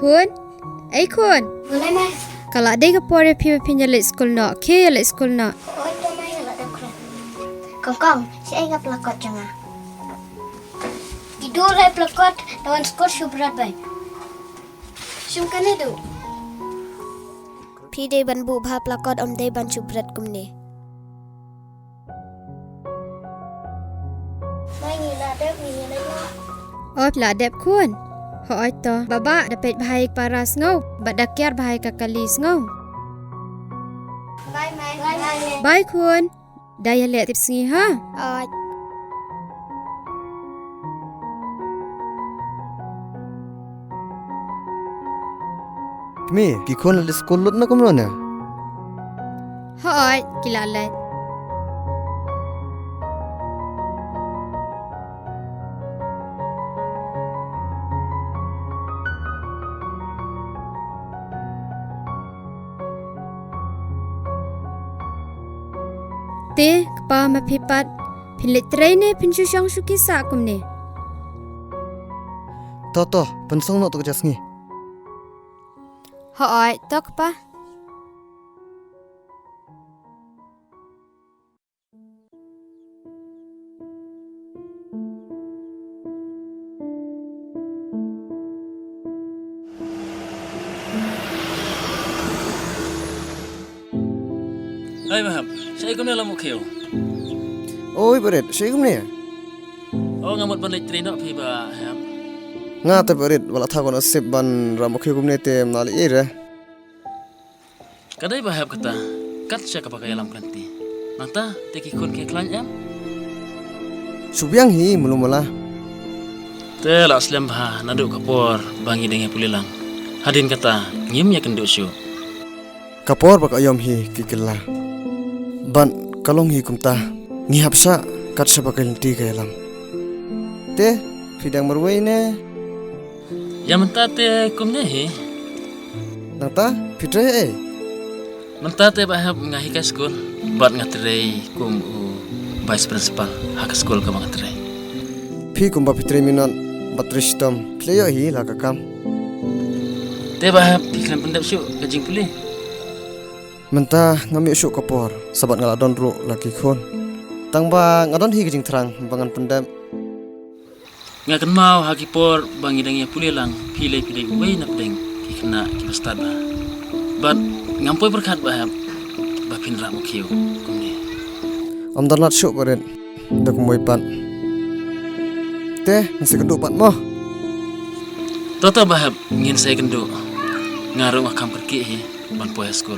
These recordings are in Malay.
คุณไอ้คุณ Boleh mas. kalau ada ke pore pinya le school nak ke le school nak Oh itu mas kalau ada keren. Kong, saya ingat pelakot jangan. Tidur lah pelakot lawan skor syubrat bay. Sumkan itu. Pide ban bu bha pelakot om day ban syubrat kumne. Mai ni lah dek ni lah. oh la dep kun ho ai to baba dapat bahai paras ngau badakyar bahai kakalis ngau Bye. bye kun daya le tips ngi ha Mi, kikon le school lut na kumrona. ho ai kilala te kpa ma phipat phinle train ne phinchu shang shu ki sa kumne To, pensong no to jasngi. ho ai tok pa Hai maham, saya kena lamu kêu. Oi berit, sei kumne. Oh ngamut ban train nak pi ba ham. Nga ta berit wala tha kon sip ban ramokhe kumne te nali ere. Kadai ba ham kata, kat siya ka pakai alam kanti. Nata teki kon ke klan am. Subyang hi mulumala. Te la aslam ba naduk kapor bangi dengan pulilang. Hadin kata, ngim ya kenduk syu. Kapor bak ayom hi kikilla. Ban kalong hi kumta ngihapsa kat sa bakal ti kailam. Te fidang marway ne. Ya menta te kumne hi. Nata fitre eh. Menta te ba ham ngahi ka school. Bat ngatre kum vice principal hak school ka ngatre. Phi kumba fitre minan batristam playo hi lakakam. Te ba ham diklan pendap syu kajing puli. Menta ngami usuk kapor sabat ngaladon ru laki khon. Tangba ngadon hi kijing terang bangan pendam. Ngakan mau hakipor bangi dengan pulilang pilih wei nak deng kena kibastad ba. But ngampoi berkat ba ham. Ba pinra mo kiyo kumni. Amdan lat syuk berit. Dak moy pan. Te nasi kenduk pat mo. Toto ba ham ngin saya kendo. Ngaru makam pergi hi ban poe school.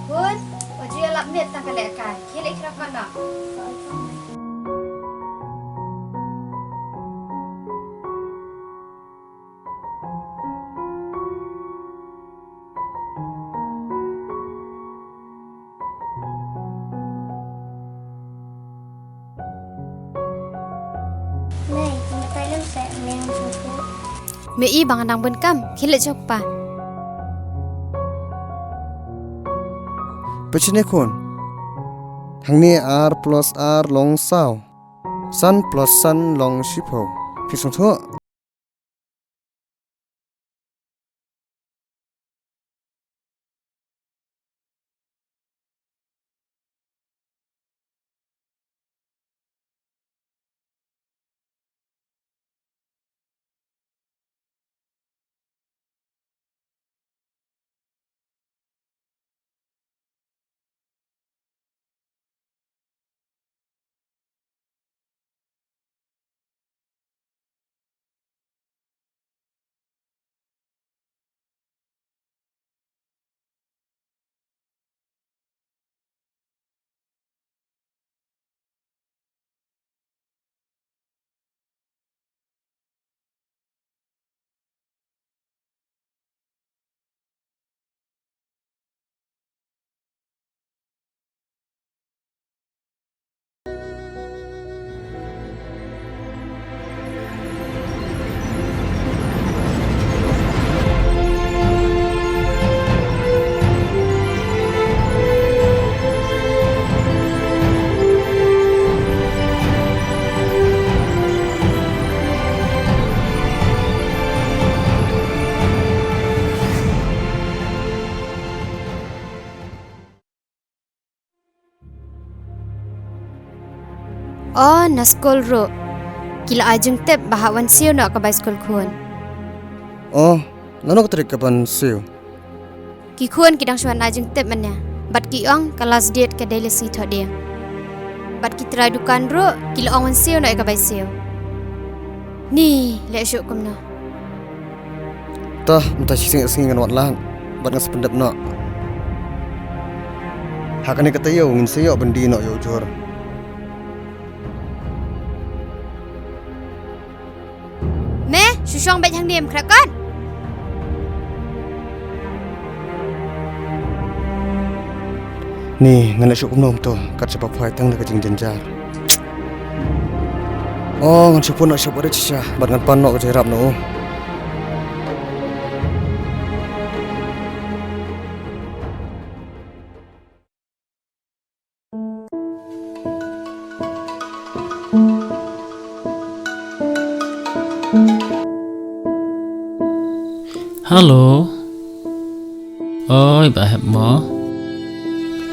kun wajib lap net tang kale kai kile kira kana Này, chúng ta lên sẽ men susu. me i bang nang bun kam kile chok pa Pechine khon. Hangni r plus r long sao. Sun plus sun long shipho. Kisung tho Oh, na skol ro. Kila ajeng tep bahak wan siu nak ka bai skol khun. Oh, nanok trik kapan siu. Ki khun kidang swan ajeng tep manya. Bat ki ong kelas diet ke daily si tho dia. Bat ki try dukan ro, kila ong wan siu nak ka bai siu. Ni, lek syuk kum no. Tah, mentah sing ngan wat lan. Bat ngas pendap nak. Hakane kata yo ngin siu bendi nak yo jor. Me, susong bai hang dim krakon. Ni, ngan lek syuk kum nom to, kat sebab phai tang le kajing jenjar. Oh, ngan syuk pun nak syuk ada cisah. Bat ngan pan nak ke jerap no. Halo. Oi, bahap mo.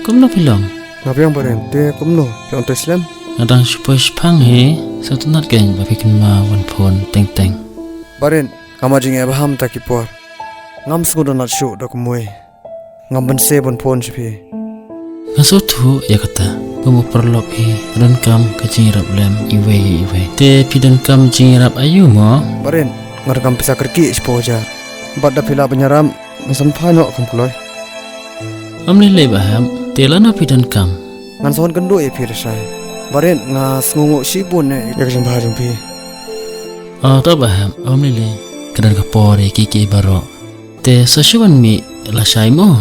Kum no pilong. Ngap yang baren, te kum no, yang to Islam. Ngadang supaya sepang he. Satu nat geng bapikin ma wan phone teng. Baren, kama jing Abraham ta kipor. Ngam sungu nak syuk dak mui. Ngam ban se bon phone sipi. Ngasutu ya kata. Kamu perlok he. Dan kam kejirap lem iwe. Te pidan kam jirap ayu mo. Baren, ngar kam pisa kerki ispoja. Bat da pila penyaram, misam phano kum kloy. Amli le baham. Tela na pidan kam. Ngan son kendo e pir sai. Baren nga sngungu sibun ne yak jing bahajung pi. Oh, tak baham. Amli le. Kadang kapore kiki baro. Te sasuan mi la sai mo.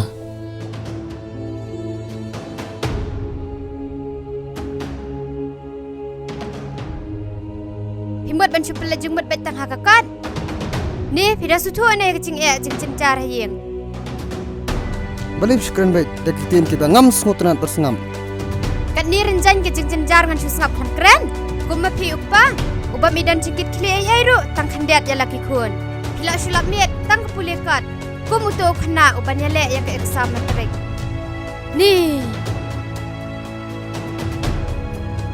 Himbat ban syupel jengbat betang hakakan. Ni, pida sutu ane kecing jeng cencar hayeng. Balim syukran baik, dak kitin kita ngam sngutenat bersengam. Kat ni renjan ke jeng cencar ngan susngap kan keren. Kuma pi ukpa. Uba midan cengkit kli ai ru tang kandiat ya laki kun. Kila sulap miet tang kepulekat. Kum utu kena uban ya lek ya ke exam matrik. Ni.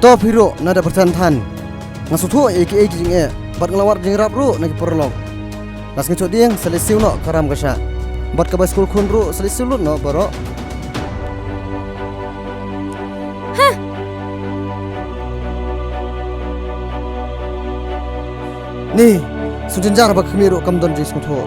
Top hero nada persantan. Ngasutu eki jing bat ngelawar jing rap ru nak perlong. Nas ngecok dieng selesiu no karam kasha. Bat ka baskul kun ru selesiu lut no baro. Ni, sujenjar bak khmiru kam don jis ngutho.